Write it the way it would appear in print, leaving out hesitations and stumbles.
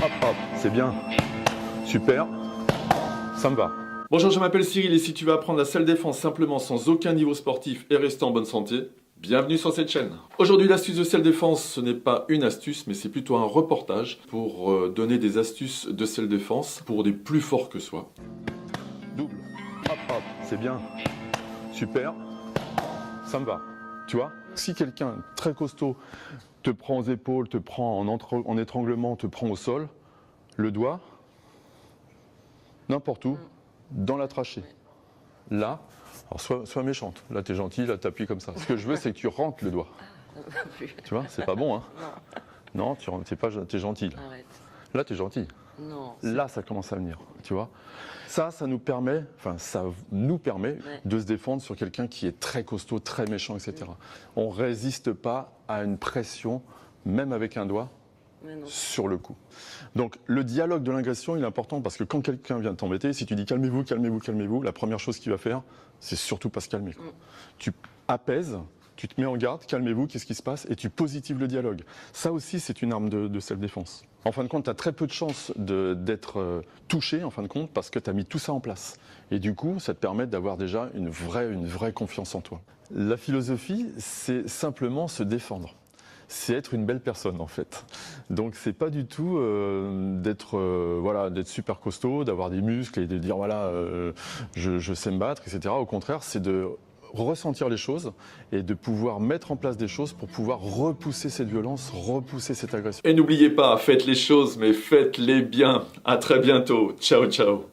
Hop, hop, c'est bien. Super. Ça me va. Bonjour, je m'appelle Cyril et si tu veux apprendre la self-défense simplement sans aucun niveau sportif et rester en bonne santé, bienvenue sur cette chaîne. Aujourd'hui, l'astuce de self-défense, ce n'est pas une astuce, mais c'est plutôt un reportage pour donner des astuces de self-défense pour des plus forts que soi. Double. Hop, hop, c'est bien. Super. Ça me va. Tu vois, si quelqu'un très costaud te prend aux épaules, te prend en étranglement, te prend au sol, le doigt, n'importe où, dans la trachée. Là, alors sois méchante. Là, tu es gentil, là, tu appuies comme ça. Ce que je veux, c'est que tu rentres le doigt. Tu vois, c'est pas bon, hein? Non, tu es gentil. Là, Arrête. là tu es gentil. Non. Là, ça commence à venir, tu vois. Ça nous permet, de se défendre sur quelqu'un qui est très costaud, très méchant, etc. On ne résiste pas à une pression, même avec un doigt, sur le coup. Donc, le dialogue de l'agression, il est important parce que quand quelqu'un vient t'embêter, si tu dis calmez-vous, calmez-vous, calmez-vous, la première chose qu'il va faire, c'est surtout pas se calmer, quoi. Tu apaises. Tu te mets en garde, calmez-vous, qu'est-ce qui se passe? Et tu positives le dialogue. Ça aussi, c'est une arme de self-défense. En fin de compte, tu as très peu de chances d'être touché, en fin de compte, parce que tu as mis tout ça en place. Et du coup, ça te permet d'avoir déjà une vraie confiance en toi. La philosophie, c'est simplement se défendre. C'est être une belle personne, en fait. Donc, c'est pas du tout d'être super costaud, d'avoir des muscles et de dire, je sais me battre, etc. Au contraire, c'est de ressentir les choses et de pouvoir mettre en place des choses pour pouvoir repousser cette violence, repousser cette agression. Et n'oubliez pas, faites les choses, mais faites-les bien. À très bientôt. Ciao, ciao.